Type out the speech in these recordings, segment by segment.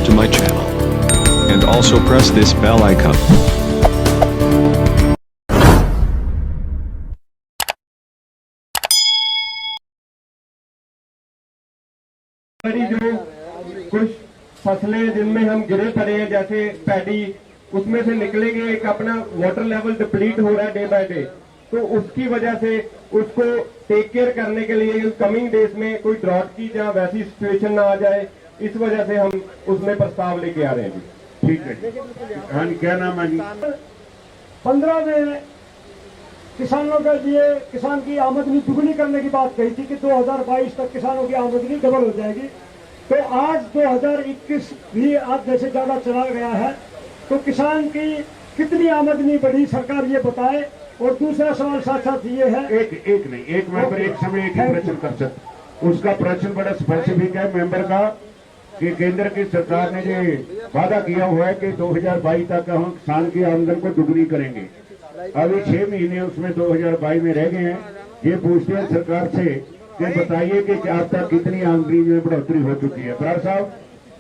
to my channel. And also press this bell icon. जो कुछ फसलें जिनमें हम गिरे पड़े हैं जैसे पैडी, उसमें से निकलेंगे, एक अपना वाटर लेवल डिप्लीट हो रहा है डे बाय डे, तो उसकी वजह से उसको टेक केयर करने के लिए कमिंग डेज में कोई ड्रॉट की जहाँ वैसी सिचुएशन ना आ जाए, इस वजह से हम उसमें प्रस्ताव लेके आ रहे हैं जी। ठीक है जी। हाँ, क्या नाम है जी? 15 में किसानों के लिए किसान की आमदनी दुगनी करने की बात कही थी कि 2022 तक किसानों की आमदनी डबल हो जाएगी। तो आज 2021 भी आज जैसे ज्यादा चला गया है, तो किसान की कितनी आमदनी बढ़ी सरकार ये बताए। और दूसरा सवाल साथ साथ ये है, एक मेंबर एक समय एक ही प्रश्न कर सकते। उसका प्रश्न बड़ा स्पेसिफिक है मेंबर का कि केंद्र की सरकार ने जो वादा किया हुआ है कि 2022 तक हम किसान की आमदन को दुगनी करेंगे। अभी 6 महीने उसमें 2022 में रह गए हैं। ये पूछते हैं सरकार से कि बताइए कि अब तक कितनी आमदनी में बढ़ोतरी हो चुकी है। बराड़ साहब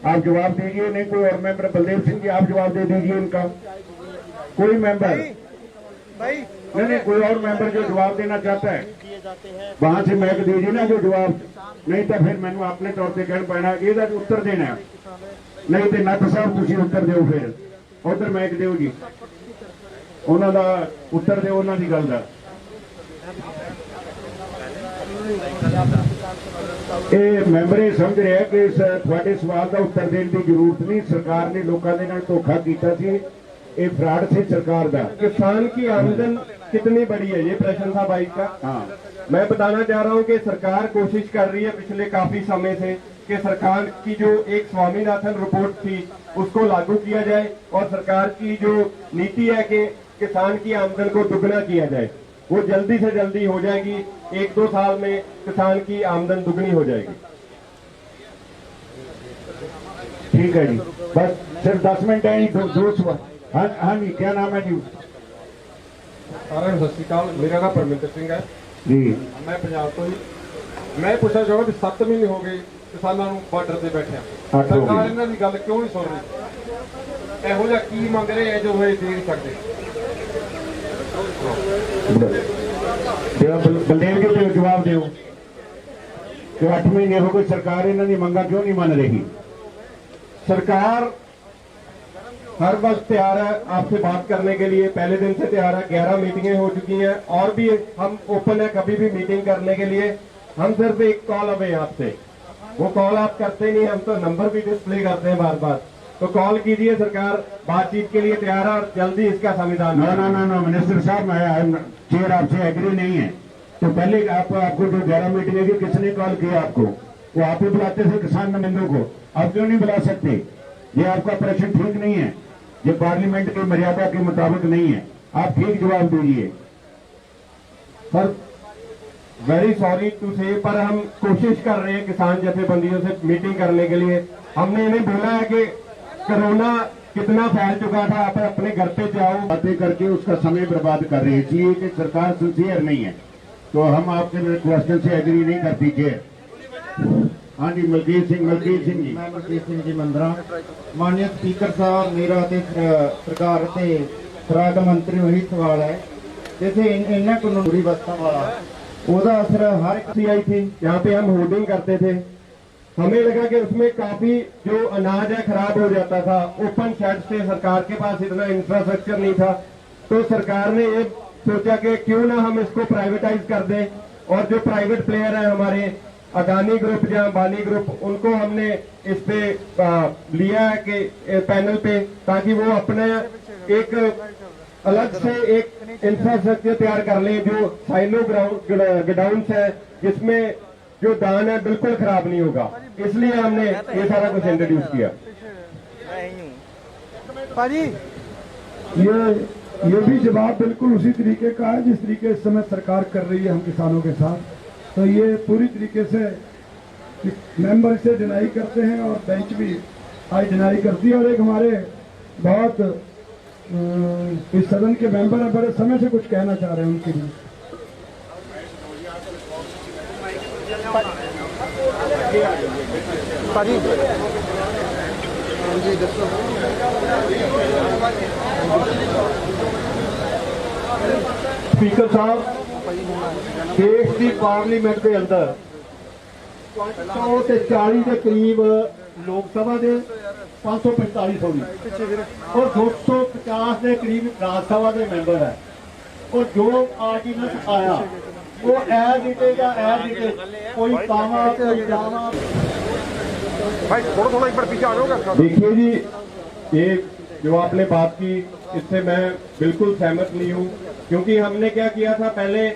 आप जवाब दीजिए, नहीं कोई और मेंबर, बलदेव सिंह जी आप जवाब दे दीजिए इनका। कोई मेंबर नहीं, कोई और मेंबर जो जवाब देना चाहता है वहां से मैक दीजिए ना जो जवाब, नहीं तो फिर मैंने अपने तौर पर कहना पैना ਇਹਦਾ उत्तर देना, नहीं तो नट साहब तुम उत्तर दो, फिर उधर मैक दो जी, ਉਹਨਾਂ ਦਾ ਉੱਤਰ ਦਿਓ ਉਹਨਾਂ ਦੀ ਗੱਲ ਦਾ। ਇਹ ਮੈਂਬਰ ਇਹ ਸਮਝ ਰਿਹਾ ਕਿ ਤੁਹਾਡੇ ਸਵਾਲ ਦਾ ਉੱਤਰ ਦੇਣ ਦੀ ਜ਼ਰੂਰਤ नहीं, सरकार ने लोगों के नाल धोखा किया ਸੀ, ये फ्रॉड से सरकार का। किसान की आमदन कितनी बड़ी है, ये प्रश्न था भाई का। हाँ, मैं बताना चाह रहा हूँ कि सरकार कोशिश कर रही है पिछले काफी समय से कि सरकार की जो एक स्वामीनाथन रिपोर्ट थी उसको लागू किया जाए और सरकार की जो नीति है कि किसान की आमदन को दुगना किया जाए, वो जल्दी से जल्दी हो जाएगी। 1-2 साल में किसान की आमदन दुगनी हो जाएगी। ठीक है जी, बस सिर्फ 10 मिनट है दो सवाल। हाँ जी, क्या नाम है जी? सारा सत श्रीकाल, मेरा नाम परमिंदर सिंह है जी, मैं पंजाब तो जी। मैं पूछना चाहूँगा भी 7 महीने हो गए किसानों बार्डर से बैठे, सरकार इन्हों की गल क्यों नहीं सुन रही? ਇਹੋ ਜਿਹਾ ਕੀ ਮੰਗ ਰਹੇ ਹੈ ਜੋ ਇਹ ਦੇ ਨਹੀਂ ਸਕਦੇ? बलदेव जी तो जवाब दो कि 8 महीने हो गए सरकार इन्हों की मंगा क्यों नहीं मान रही? सरकार हर वक्त तैयार है आपसे बात करने के लिए, पहले दिन से तैयार है। 11 मीटिंगें हो चुकी हैं और भी हम ओपन है कभी भी मीटिंग करने के लिए। हम सिर्फ एक कॉल अवे आपसे, वो कॉल आप करते नहीं, हम तो नंबर भी डिस्प्ले करते हैं बार बार, तो कॉल कीजिए। सरकार बातचीत के लिए तैयार है और जल्दी इसका संविधान। नो मिनिस्टर साहब, मैं चेयर आपसे एग्री नहीं है। तो पहले आपको जो 11 मीटिंग है किसने कॉल किया आपको? वो आप ही बुलाते थे किसान नुमाइंदों को, आप क्यों नहीं बुला सकते? ये आपका प्रश्न ठीक नहीं है, ये पार्लियामेंट की मर्यादा के मुताबिक नहीं है। आप ठीक जवाब दीजिए। सर वेरी सॉरी टू से, पर हम कोशिश कर रहे हैं किसान जथेबंदियों से मीटिंग करने के लिए। हमने इन्हें बोला है कि कोरोना कितना फैल चुका था, आप अपने घर पे जाओ। बातें करके उसका समय बर्बाद कर रही है, इसलिए कि सरकार सिंसियर नहीं है, तो हम आपके क्वेश्चन से एग्री नहीं करती। चेयर हाँ जी, मलकीत सिंह जी। मैं मलकीत सिंह जी मंदरा। माननीय स्पीकर साहब, मेरा सरकार से खुराक मंत्री वही सवाल है, जैसे इन्हें कानूनी व्यवस्था वाला ओदा असर हर एक सी आई थी, यहाँ पे हम होर्डिंग करते थे, हमें लगा कि उसमें काफी जो अनाज है खराब हो जाता था। ओपन शेड से सरकार के पास इतना इंफ्रास्ट्रक्चर नहीं था, तो सरकार ने ये सोचा कि क्यों ना हम इसको प्राइवेटाइज कर दें, और जो प्राइवेट प्लेयर है हमारे अदानी ग्रुप या अंबानी ग्रुप, उनको हमने इस पे लिया है कि पैनल पे, ताकि वो अपने एक अलग से एक इंफ्रास्ट्रक्चर तैयार कर लें जो साइलो गोडाउन्स है, जिसमें जो दान है बिल्कुल खराब नहीं होगा। इसलिए हमने ये सारा कुछ इंट्रोड्यूस किया। ये भी जवाब बिल्कुल उसी तरीके का है जिस तरीके इस समय सरकार कर रही है हम किसानों के साथ। तो ये पूरी तरीके से मेंबर से डिनाई करते हैं और बेंच भी आज डिनाई करती है। और एक हमारे बहुत इस सदन के मेंबर हैं, बड़े समय से कुछ कहना चाह रहे हैं उनके लिए। स्पीकर साहब, देश की पार्लीमेंट के अंदर 540 के करीब लोक सभा के 545 होगी और 250 के करीब राज्यसभा के मैंबर है और जो आर्डिनेंस आया वो एज इट इज या एज इट इज कोई कामा कोई जामा। भाई थोड़ा एक बार पीछे आ जाओगे। देखिए जी, ये जो आपने बात की इससे मैं बिल्कुल सहमत नहीं हूँ, क्योंकि हमने क्या किया था, पहले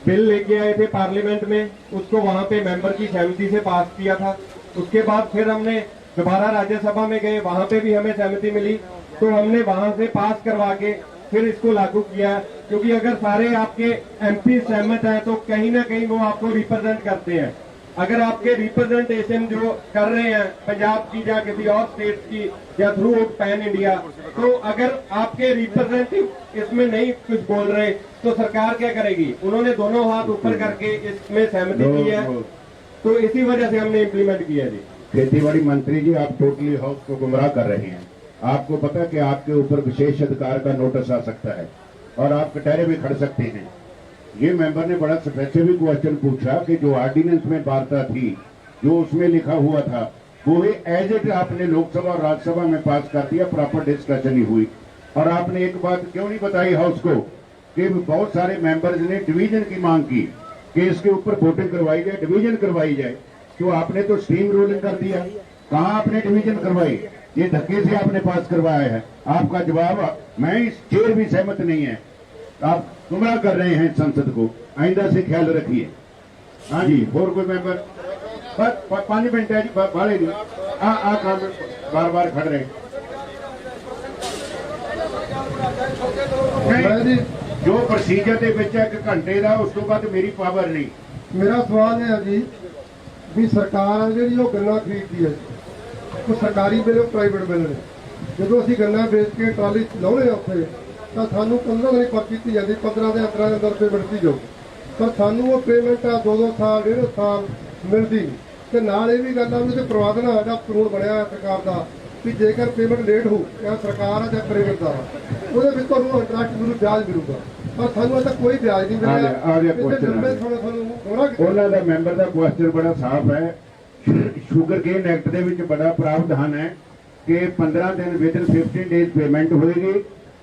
बिल लेके आए थे पार्लियामेंट में, उसको वहां पे मेंबर की सहमति से पास किया था। उसके बाद फिर हमने दोबारा राज्यसभा में गए, वहां पे भी हमें सहमति मिली, तो हमने वहां से पास करवा के फिर इसको लागू किया। क्योंकि अगर सारे आपके एमपी सहमत हैं तो कहीं ना कहीं वो आपको रिप्रेजेंट करते हैं। अगर आपके रिप्रेजेंटेशन जो कर रहे हैं पंजाब की या किसी और स्टेट की या थ्रू आउट पैन इंडिया, तो अगर आपके रिप्रेजेंटेटिव इसमें नहीं कुछ बोल रहे तो सरकार क्या करेगी? उन्होंने दोनों हाथ ऊपर करके इसमें सहमति की है, तो इसी वजह से हमने इम्प्लीमेंट किया जी। खेतीबाड़ी मंत्री जी, आप टोटली हाउस को गुमराह कर रहे हैं। आपको पता है कि आपके ऊपर विशेष अधिकार का नोटिस आ सकता है और आप कटहरे भी खड़ सकते हैं। ये मेंबर ने बड़ा स्पेसिफिक क्वेश्चन पूछा कि जो ऑर्डिनेंस में वार्ता थी, जो उसमें लिखा हुआ था, वो ही एज इट आपने लोकसभा और राज्यसभा में पास कर दिया, प्रॉपर डिस्कशन ही हुई। और आपने एक बात क्यों नहीं बताई हाउस को कि बहुत सारे मेंबर्स ने डिवीजन की मांग की कि इसके ऊपर वोटिंग करवाई जाए, डिवीजन करवाई जाए, तो आपने तो स्टीम रोलिंग कर दिया। कहां आपने डिवीजन करवाई? ये धक्के से आपने पास करवाया है। आपका जवाब, मैं इस चेयर भी सहमत नहीं है, आप गुमराह कर रहे हैं संसद को, आइंदा से ख्याल रखिए। हाँ जी, और कोई मेंबर? बस 5 मिनट है जी, बाले नहीं आ काम बार बार खड़ रहे नहीं। जो प्रोसीजर के विच एक घंटे का, उस तो बाद मेरी पावर नहीं। मेरा सवाल है जी भी सरकार जी गन्ना खरीदती है, वो सरकारी बिल प्राइवेट बिल ने, जो असी गन्ना बेच के ट्राली लाने उत्थे तो सानू 15 दिन पर्ची दी जाती, 15 के अंदर पेमेंट दी जाऊगी, पर सानू वो पेमेंट 2-2 साल 1.5 साल मिलती नहीं। तो नाल ये भी गल आ भी प्रवादना जो कानून बनया है सरकार का भी जेकर पेमेंट लेट हो, या सरकार है या प्राइवेट का, वो इंटरस्ट मिलू, ब्याज मिलूगा, पर सानू अज तक कोई ब्याज नहीं मिला। मैंबर का क्वेश्चन बड़ा साफ है। शुगर केन एक्ट दे विच बड़ा प्रावधान है कि 15 दिन विदिन 15 डेज पेमेंट होगी,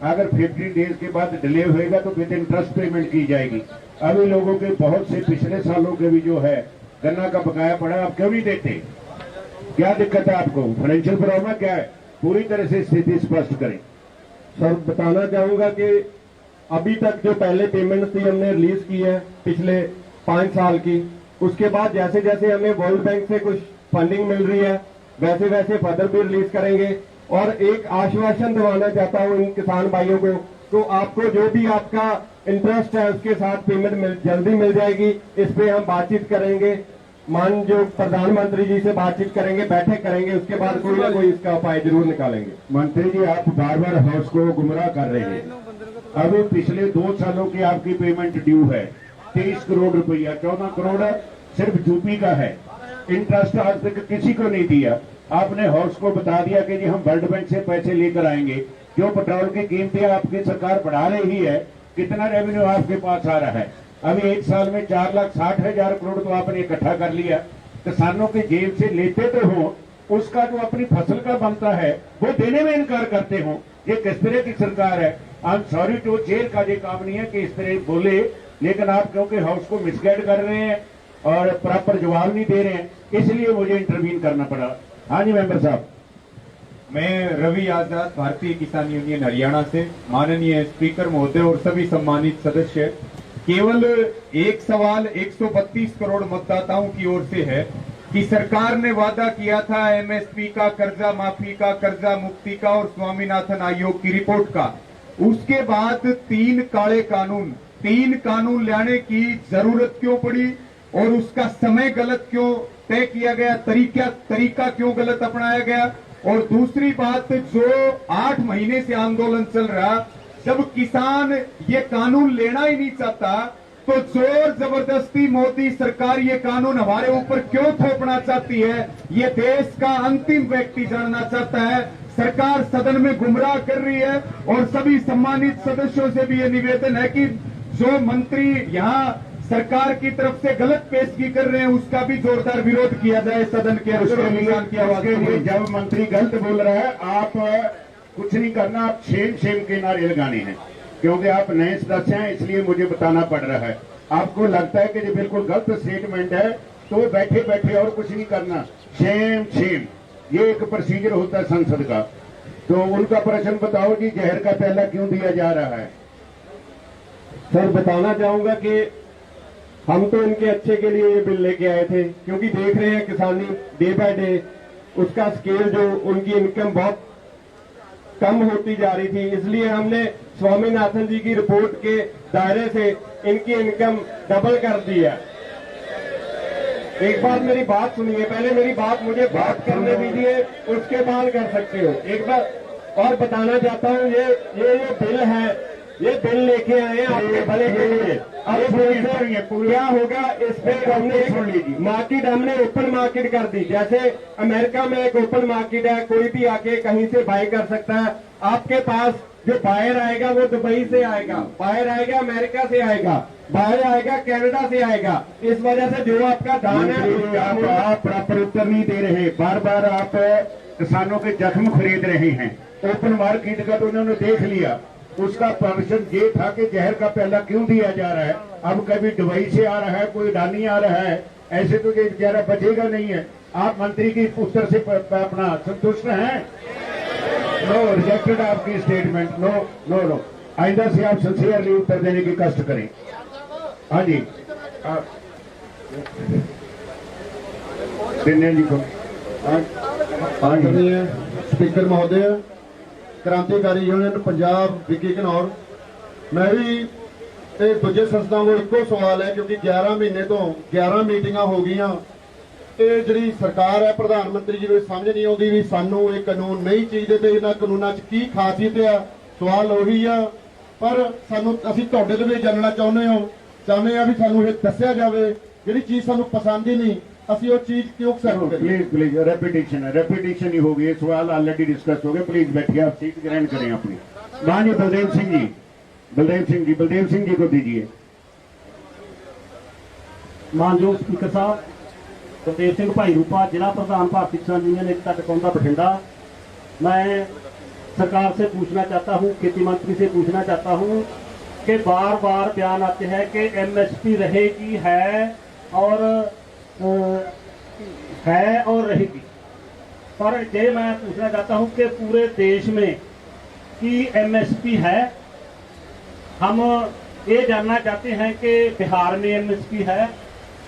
अगर 15 डेज के बाद डिले होएगा तो विद इंटरेस्ट पेमेंट की जाएगी। अभी लोगों के बहुत से पिछले सालों के भी जो है गन्ना का बकाया पड़ा, आप क्यों नहीं देते? क्या दिक्कत है आपको? फाइनेंशियल प्रॉब्लम क्या है? पूरी तरह से स्थिति स्पष्ट करें। सर, बताना चाहूंगा कि अभी तक जो पहले पेमेंट थी हमने रिलीज की है पिछले 5 साल की, उसके बाद जैसे जैसे हमें वर्ल्ड बैंक से कुछ फंडिंग मिल रही है वैसे वैसे फर्दर भी रिलीज करेंगे। और एक आश्वासन दिलाना चाहता हूं इन किसान भाइयों को, तो आपको जो भी आपका इंटरेस्ट है उसके साथ पेमेंट जल्दी मिल जाएगी। इस पे हम बातचीत करेंगे, जो प्रधानमंत्री जी से बातचीत करेंगे, बैठक करेंगे, उसके बाद कोई ना कोई इसका उपाय जरूर निकालेंगे। मंत्री जी, आप बार बार हाउस को गुमराह कर रहे हैं। अभी पिछले 2 सालों की आपकी पेमेंट ड्यू है 23 करोड़ रुपया, 14 करोड़ सिर्फ यूपी का है। इंटरेस्ट आज तक किसी को नहीं दिया। आपने हाउस को बता दिया कि जी हम वर्ल्ड बैंक से पैसे लेकर आएंगे। जो पेट्रोल की कीमतें आपकी सरकार बढ़ा रही है, कितना रेवेन्यू आपके पास आ रहा है? अभी 1 साल में 4,60,000 करोड़ तो आपने इकट्ठा कर लिया। किसानों की जेब से लेते तो हो, उसका जो अपनी फसल का बनता है वो देने में इनकार करते हो। ये किस तरह की सरकार है? I am sorry to chair का ये काम नहीं है कि इस तरह बोले, लेकिन आप क्योंकि हाउस को मिसगाइड कर रहे हैं और प्रॉपर जवाब नहीं दे रहे हैं, इसलिए मुझे इंटरवीन करना पड़ा। हाँ जी मेंबर साहब। मैं रवि आजाद, भारतीय किसान यूनियन हरियाणा से। माननीय स्पीकर महोदय और सभी सम्मानित सदस्य, केवल एक सवाल 132 करोड़ मतदाताओं की ओर से है कि सरकार ने वादा किया था एमएसपी का, कर्जा माफी का, कर्जा मुक्ति का और स्वामीनाथन आयोग की रिपोर्ट का। उसके बाद 3 काले कानून, 3 कानून लाने की जरूरत क्यों पड़ी और उसका समय गलत क्यों तय किया गया, तरीका क्यों गलत अपनाया गया? और दूसरी बात, जो 8 महीने से आंदोलन चल रहा, जब किसान ये कानून लेना ही नहीं चाहता तो जोर जबरदस्ती मोदी सरकार ये कानून हमारे ऊपर क्यों थोपना चाहती है, ये देश का अंतिम व्यक्ति जानना चाहता है। सरकार सदन में गुमराह कर रही है और सभी सम्मानित सदस्यों से भी ये निवेदन है कि जो मंत्री यहाँ सरकार की तरफ से गलत पेशगी कर रहे हैं उसका भी जोरदार विरोध किया जाए सदन के अंदर की आवाज उसके लिए जब मंत्री गलत बोल रहा है, आप कुछ नहीं करना, आप शेम के नारे लगाने हैं, क्योंकि आप नए सदस्य हैं इसलिए मुझे बताना पड़ रहा है। आपको लगता है कि ये बिल्कुल गलत स्टेटमेंट है तो बैठे बैठे और कुछ नहीं करना, शेम ये एक प्रोसीजर होता है संसद का। तो उनका प्रश्न बताओ जी, जहर का प्याला क्यों दिया जा रहा है? सर बताना चाहूंगा कि हम तो इनके अच्छे के लिए ये बिल लेके आए थे, क्योंकि देख रहे हैं किसानी डे बाय डे उसका स्केल जो उनकी इनकम बहुत कम होती जा रही थी, इसलिए हमने स्वामीनाथन जी की रिपोर्ट के दायरे से इनकी इनकम डबल कर दी है। एक बार मेरी बात सुनिए, पहले मेरी बात मुझे बात करने दीजिए, उसके बाद कर सकते हो। एक बार और बताना चाहता हूँ, ये बिल है, ये बिल लेके आए हैं आपके भले के लिए। अब इस बिल से क्या होगा, इस पे हमने मार्केट हमने ओपन मार्केट कर दी। जैसे अमेरिका में एक ओपन मार्केट है, कोई भी आके कहीं से बाय कर सकता है। आपके पास जो बायर आएगा वो दुबई से आएगा, बायर आएगा अमेरिका से आएगा, बायर आएगा कनाडा से आएगा। इस वजह से जो आपका दान है आप प्रॉपर उत्तर नहीं दे रहे, बार बार आप किसानों के जख्म खरीद रहे हैं। ओपन मार्केट का तो उन्होंने देख लिया, उसका प्रश्न ये था कि जहर का प्याला क्यों दिया जा रहा है। अब कभी दुबई से आ रहा है, कोई अडानी आ रहा है, ऐसे तो ये बेचारा बचेगा नहीं है। आप मंत्री की उत्तर से अपना संतुष्ट हैं? नो, रिजेक्टेड आपकी स्टेटमेंट। नो, आइंदा से आप सिंसियरली उत्तर देने की कष्ट करें। हाँ जी, दिनेश जी को। आदरणीय स्पीकर महोदय, क्रांतिकारी यूनियन पंजाब विकी घनौर, मैं भी ਤੇ ਦੂਜੇ ਸੰਸਥਾਵਾਂ ਕੋਲ ਇੱਕੋ ਸਵਾਲ ਹੈ, ਕਿਉਂਕਿ 11 ਮਹੀਨੇ ਤੋਂ 11 ਮੀਟਿੰਗਾਂ ਹੋ ਗਈਆਂ ਤੇ ਜਿਹੜੀ ਸਰਕਾਰ ਹੈ ਪ੍ਰਧਾਨ ਮੰਤਰੀ ਜੀ ਨੂੰ ਸਮਝ ਨਹੀਂ ਆਉਂਦੀ ਵੀ ਸਾਨੂੰ ਇਹ ਕਾਨੂੰਨ ਨਹੀਂ ਚਾਹੀਦੇ ਤੇ ਇਹਨਾਂ ਕਾਨੂੰਨਾਂ 'ਚ ਕੀ ਖਾਸੀਅਤ ਆ। ਸਵਾਲ ਉਹੀ ਆ, ਪਰ ਸਾਨੂੰ ਅਸੀਂ ਤੁਹਾਡੇ ਤੋਂ ਵੀ ਜਾਣਨਾ ਚਾਹੁੰਦੇ ਆ ਵੀ ਸਾਨੂੰ ਇਹ ਦੱਸਿਆ ਜਾਵੇ ਜਿਹੜੀ ਚੀਜ਼ ਸਾਨੂੰ ਪਸੰਦ ਹੀ ਨਹੀਂ ਅਸੀਂ ਉਹ ਚੀਜ਼ क्यों एक्सेप्ट करें। प्लीज रेपिटेशन ही होगी, सवाल ऑलरेडी डिस्कस हो गए। प्लीज बैठिए, आप सीट ग्रहण करें अपनी। माननीय बलदेव सिंह जी को दीजिए। मानयोग स्पीकर साहब, बलदेव सिंह भाई रूपा, जिला प्रधान भारतीय किसान यूनियन एकता टिकाऊंगा बठिंडा। मैं सरकार से पूछना चाहता हूँ, खेती मंत्री से पूछना चाहता हूँ कि बार बार बयान आते हैं कि MSP रहेगी और रहेगी, पर ये मैं पूछना चाहता हूँ कि पूरे देश में की MSP है। हम ये जानना चाहते हैं कि बिहार में MSP है,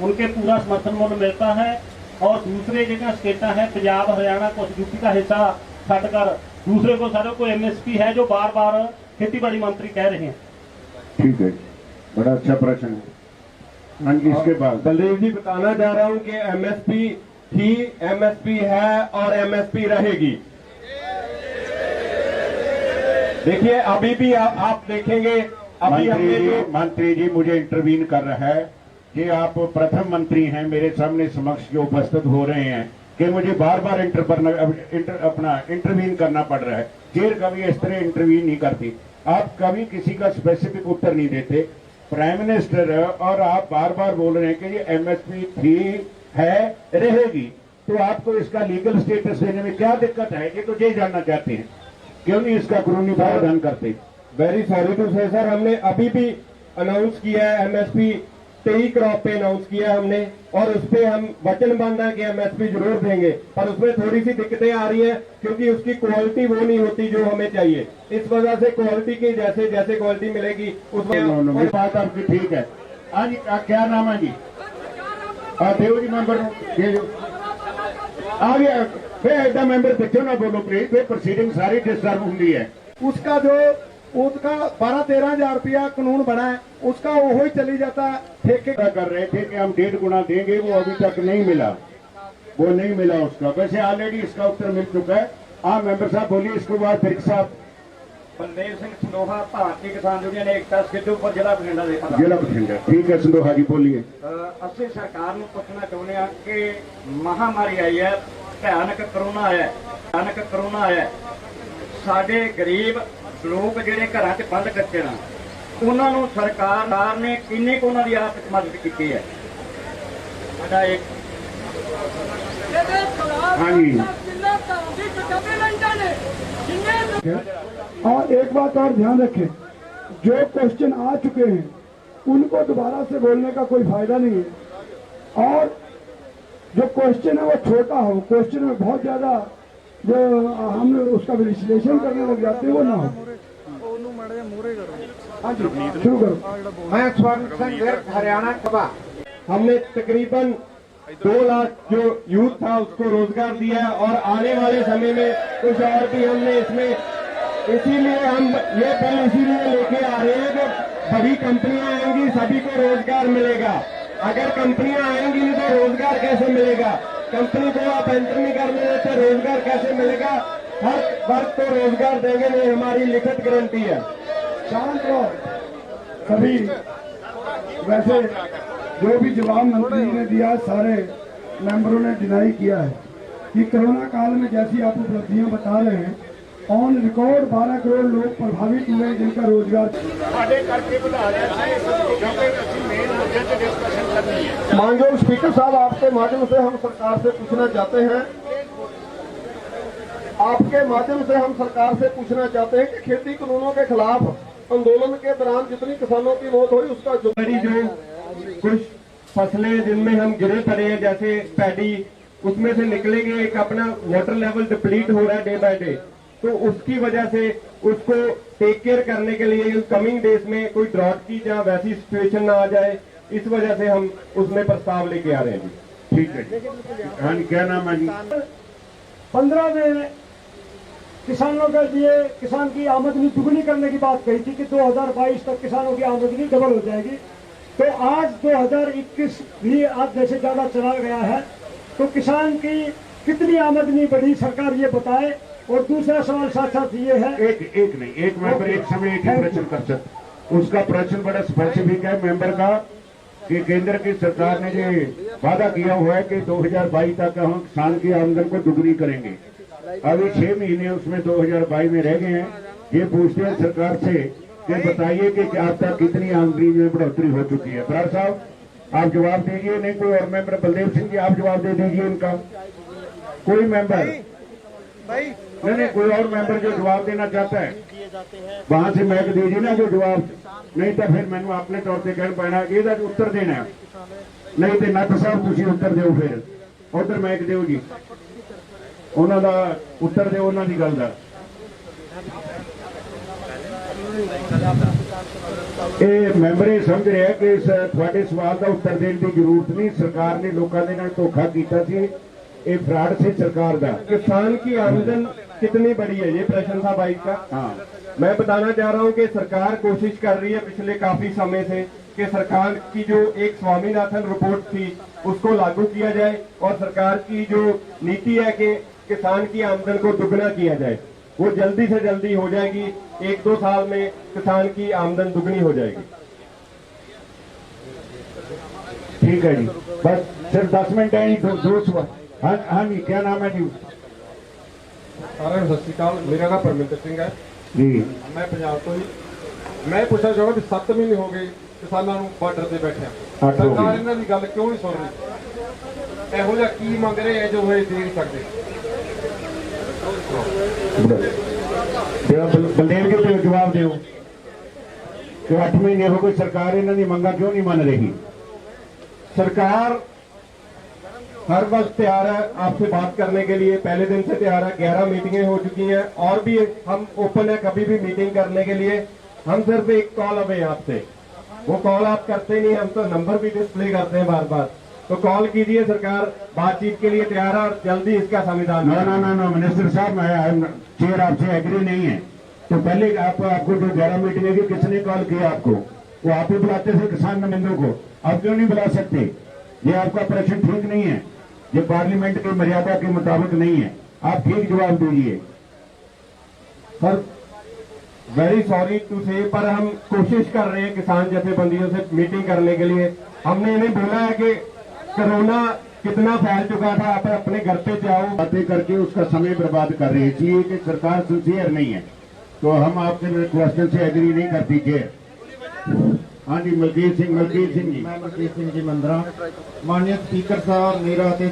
उनके पूरा समर्थन मूल्य मिलता है, और दूसरे जगह स्टेटा है पंजाब हरियाणा कुछ यूपी का हिस्सा छटकर दूसरे को सारे को MSP है, जो बार बार खेती-बाड़ी मंत्री कह रहे हैं। ठीक है, बड़ा अच्छा प्रश्न है। हाँ जी, इसके बाद बलदेव जी बताना चाह रहा हूं कि MSP थी, MSP है और MSP रहेगी। देखिए अभी भी आप देखेंगे, अभी हमने जो मंत्री जी मुझे इंटरवीन कर रहा है कि आप प्रथम मंत्री हैं मेरे सामने समक्ष जो उपस्थित हो रहे हैं कि मुझे बार बार इंटरवीन करना पड़ रहा है। चेयर कभी इस तरह इंटरवीन नहीं करती, आप कभी किसी का स्पेसिफिक उत्तर नहीं देते। प्राइम मिनिस्टर और आप बार बार बोल रहे हैं कि ये MSP थी, है, रहेगी, तो आपको इसका लीगल स्टेटस देने में क्या दिक्कत है? ये तो ये जानना चाहते हैं, क्यों नहीं इसका कानूनी प्रावधान करते? वेरी सॉरी टू से सर, हमने अभी भी अनाउंस किया है MSP 23 क्रॉप पे अनाउंस किया हमने, और उस पे हम वचनबद्ध है कि MSP जरूर देंगे, पर उसमें थोड़ी सी दिक्कतें आ रही हैं क्योंकि उसकी क्वालिटी वो नहीं होती जो हमें चाहिए। इस वजह से क्वालिटी की जैसे क्वालिटी मिलेगी उसमें बात आपकी ठीक है। हाँ जी, क्या नाम है जी? देव जी मेंबर आ गया। फिर ऐसा मेंबर बच्चों ना बोलो प्लीज, फिर प्रोसीडिंग सारी डिस्टर्ब होंगी है। उसका जो उसका 12-13 हजार रुपया कानून बना है, उसका वो ही चली जाता है ठेके कर रहे थे कि हम 1.5 गुना देंगे, वो अभी तक नहीं मिला, वो नहीं मिला उसका। वैसे ऑलरेडी इसका उत्तर मिल चुका है। हाँ मेंबर साहब बोलिए, इसके बाद फिर साहब बलदेव सिंह संदोहा भारतीय किसान यूनियन एकता सिद्धूपुर जिला बठिंडा ਦੇ ਪ੍ਰਧਾਨ। ਜ਼ਿਲ੍ਹਾ ਬਠਿੰਡਾ। ਠੀਕ ਹੈ ਸੰਦੋਹਾ ਜੀ, ਬੋਲੀਏ। ਅਸੀਂ ਸਰਕਾਰ ਨੂੰ ਪੁੱਛਣਾ ਚਾਹੁੰਦੇ ਹਾਂ ਕਿ ਮਹਾਮਾਰੀ ਆਈ ਹੈ, ਭਿਆਨਕ ਕਰੋਨਾ ਆਇਆ, ਸਾਡੇ ਗਰੀਬ ਲੋਕ ਜਿਹੜੇ ਘਰਾਂ 'ਚ ਬੰਦ ਕੱਚੇ ਨੇ, ਉਹਨਾਂ ਨੂੰ ਸਰਕਾਰ ਨੇ ਕਿੰਨੀ ਕੁ ਉਹਨਾਂ ਦੀ ਆਰਥਿਕ ਮਦਦ ਕੀਤੀ ਹੈ? ਸਾਡਾ ਇੱਕ ਹਾਂਜੀ। और एक बात और ध्यान रखें, जो क्वेश्चन आ चुके हैं उनको दोबारा से बोलने का कोई फायदा नहीं है, और जो क्वेश्चन है वो छोटा हो, क्वेश्चन में बहुत ज्यादा जो हम उसका विश्लेषण करने लग जाते हैं वो ना हो। हाँ जी, शुरू करो। मैं स्वर्ण सिंह विर्क, हरियाणा सभा। हमने तकरीबन 2 लाख जो यूथ था उसको रोजगार दिया है, और आने वाले समय में कुछ और भी हमने इसमें, इसीलिए हम ये बिल इसीलिए लेके आ रहे हैं कि बड़ी कंपनियां आएंगी, सभी को रोजगार मिलेगा। अगर कंपनियां आएंगी नहीं तो रोजगार कैसे मिलेगा? कंपनी को आप एंटर नहीं करने देते, रोजगार कैसे मिलेगा? हर वर्ग को रोजगार देंगे, ये हमारी लिखित गारंटी है। शांत रहो सभी। वैसे जो भी जवाब मंत्री जी ने दिया, सारे मेंबरों ने डिनाई किया है कि कोरोना काल में जैसी आप उपलब्धियां बता रहे हैं, ऑन रिकॉर्ड 12 करोड़ लोग प्रभावित हुए जिनका रोजगार। माननीय स्पीकर साहब, आपके माध्यम से हम सरकार से पूछना चाहते हैं, कि खेती कानूनों के खिलाफ आंदोलन के दौरान जितनी किसानों की मौत हुई उसका जो कुछ फसलें जिनमें हम गिरे पड़े हैं, जैसे पैडी, उसमें से निकलेंगे, एक अपना वाटर लेवल डिप्लीट हो रहा है डे बाय डे, तो उसकी वजह से उसको टेक केयर करने के लिए कमिंग डेज में कोई ड्रॉट की जहाँ वैसी सिचुएशन ना आ जाए, इस वजह से हम उसमें प्रस्ताव लेके आ रहे हैं जी। ठीक है जी। हाँ जी, क्या नाम है जी? 15 में किसानों के लिए किसान की आमदनी दुगनी करने की बात कही थी कि 2022 तक किसानों की आमदनी डबल हो जाएगी। तो आज 2021 भी आधे से ज्यादा चला गया है, तो किसान की कितनी आमदनी बढ़ी सरकार ये बताए। और दूसरा सवाल साथ साथ ये है, एक मेंबर एक समय एक ही प्रश्न कर सकते। उसका प्रश्न बड़ा स्पेसिफिक है मेंबर का कि केंद्र की सरकार ने जो वादा किया हुआ है कि 2022 तक हम किसान की आमदन को दुगनी करेंगे। अभी 6 महीने उसमें 2022 में रह गए हैं। ये पूछते हैं सरकार से कि बताइए कि अब तक कितनी आमदनी में बढ़ोतरी हो चुकी है। बराड़ साहब, आप जवाब दीजिए। नहीं कोई और मेंबर, बलदेव सिंह जी आप जवाब दे दीजिए इनका। कोई मेंबर नहीं, कोई और मेंबर जो जवाब देना चाहता है वहां से मैक दीजिए ना जो जवाब, नहीं तो फिर मैंने अपने तौर पर कहना पैना ਇਹਦਾ उत्तर देना है। नहीं तो नट साहब ਤੁਸੀਂ उत्तर ਦਿਓ, फिर उधर मैक ਦਿਓ जी, ਉਹਨਾਂ ਦਾ ਉੱਤਰ ਦਿਓ ਉਹਨਾਂ ਦੀ ਗੱਲ ਦਾ। ਇਹ ਮੈਂਬਰ ਇਹ ਸਮਝ ਰਿਹਾ ਕਿ ਇਸ ਤੁਹਾਡੇ ਸਵਾਲ ਦਾ ਉੱਤਰ ਦੇਣ ਦੀ ਜ਼ਰੂਰਤ ਨਹੀਂ। ਸਰਕਾਰ ਨੇ ਲੋਕਾਂ ਦੇ ਨਾਲ ਧੋਖਾ ਕੀਤਾ ਸੀ, ਇਹ फ्रॉड से सरकार का। किसान की आमदन कितनी बड़ी है, ये प्रश्न था भाई का। हाँ, मैं बताना चाह रहा हूँ कि सरकार कोशिश कर रही है पिछले काफी समय से कि सरकार की जो एक स्वामीनाथन रिपोर्ट थी उसको लागू किया जाए, और सरकार की जो नीति है कि किसान की आमदन को दुगना किया जाए, वो जल्दी से जल्दी हो जाएगी। 1-2 साल में किसान की आमदन दुगनी हो जाएगी। ठीक है जी, बस सिर्फ 10 मिनट है दो सवाल। हाँ जी, क्या नाम है जी? ਸਾਰਿਆਂ ਨੂੰ ਸਤਿ ਸ਼੍ਰੀ ਅਕਾਲ। ਮੇਰਾ ਨਾਮ ਪਰਮਿੰਦਰ ਸਿੰਘ ਹੈ जी, ਮੈਂ ਪੰਜਾਬ ਤੋਂ ਜੀ। ਮੈਂ ਪੁੱਛਣਾ ਚਾਹੁੰਦਾ ਵੀ 7 ਮਹੀਨੇ ਹੋ ਗਏ ਕਿਸਾਨਾਂ ਨੂੰ ਬਾਰਡਰ ਤੇ ਬੈਠਿਆਂ, ਅੱਠ ਹੋ ਗਏ। ਸਰਕਾਰ ਇਹਨਾਂ ਦੀ ਗੱਲ ਕਿਉਂ ਨਹੀਂ ਸੁਣ ਰਹੀ? ਇਹੋ ਜਿਹਾ ਕੀ ਮੰਗ ਰਹੇ ਹੈ ਜੋ ਇਹ ਦੇ ਨਹੀਂ ਸਕਦੇ? बलदेव जी तो जवाब दो कि 8 महीने हो गए सरकार इन्हों की मंगा क्यों नहीं मान रही? सरकार हर वक्त तैयार है आपसे बात करने के लिए, पहले दिन से तैयार है। 11 मीटिंगें हो चुकी हैं और भी हम ओपन है कभी भी मीटिंग करने के लिए। हम सिर्फ एक कॉल अवे आपसे, वो कॉल आप करते नहीं, हम तो नंबर भी डिस्प्ले करते हैं बार बार, तो कॉल कीजिए। सरकार बातचीत के लिए तैयार है और जल्दी इसका संविधान। ना मिनिस्टर साहब, मैं चेयर आपसे एग्री नहीं है। तो पहले आपको जो 11 मीटिंग है किसने कॉल किया आपको? वो आप ही बुलाते थे किसान नुमाइंदों को, आप क्यों नहीं बुला सकते? ये आपका प्रश्न ठीक नहीं है, ये पार्लियामेंट की मर्यादा के मुताबिक नहीं है। आप ठीक जवाब दीजिए। सर वेरी सॉरी टू से, पर हम कोशिश कर रहे हैं किसान जथेबंदियों से मीटिंग करने के लिए। हमने इन्हें बोला है कि कोरोना कितना फैल चुका था, आप अपने घर पे जाओ। बातें करके उसका समय बर्बाद कर रही है, इसलिए कि सरकार सिंसियर नहीं है, तो हम आपके क्वेश्चन से एग्री नहीं करती। हाँ जी, मलकीत सिंह जी। मैं ਮਲਕੀਤ ਸਿੰਘ ਜੀ ਮੰਦਰਾ। ਮਾਨਯ ਸਪੀਕਰ ਸਾਹਿਬ, ਮੇਰਾ ਤੇ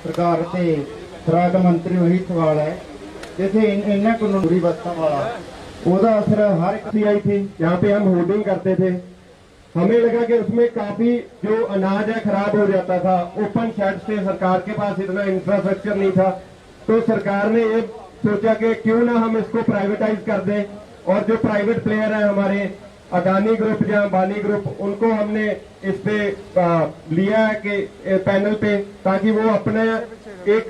ਸਰਕਾਰ ਤੇ ਖੁਰਾਕ ਮੰਤਰੀ ਨੂੰ ਇਹੀ ਸਵਾਲ ਹੈ, जैसे ਇਹਨਾਂ ਕਾਨੂੰਨੀ ਵਿਵਸਥਾ ਵਾਲਾ ਉਹਦਾ असर हर एक सी आई थी, यहाँ पे हम होर्डिंग करते थे। हमें लगा कि उसमें काफी जो अनाज है खराब हो जाता था। ओपन शेड से सरकार के पास इतना इंफ्रास्ट्रक्चर नहीं था, तो सरकार ने ये सोचा कि क्यों ना हम इसको प्राइवेटाइज कर दें, और जो प्राइवेट प्लेयर है हमारे अदानी ग्रुप या अंबानी ग्रुप, उनको हमने इस पे लिया है कि पैनल पे, ताकि वो अपने एक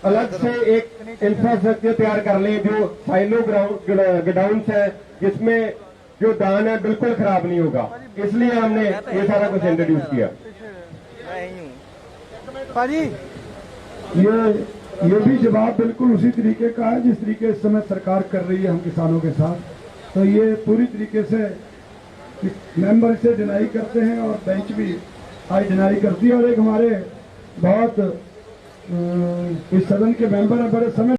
अलग से एक इंफ्रास्ट्रक्चर तैयार कर लें जो साइलो गोडाउन्स है, जिसमें जो दान है बिल्कुल खराब नहीं होगा। इसलिए हमने ये सारा कुछ इंट्रोड्यूस किया। ये भी जवाब बिल्कुल उसी तरीके का है जिस तरीके इस समय सरकार कर रही है हम किसानों के साथ। तो ये पूरी तरीके से मेंबर इसे डिनाई करते हैं और बेंच भी आज डिनाई करती है। और एक हमारे बहुत इस सदन के मेंबर है, बड़े समय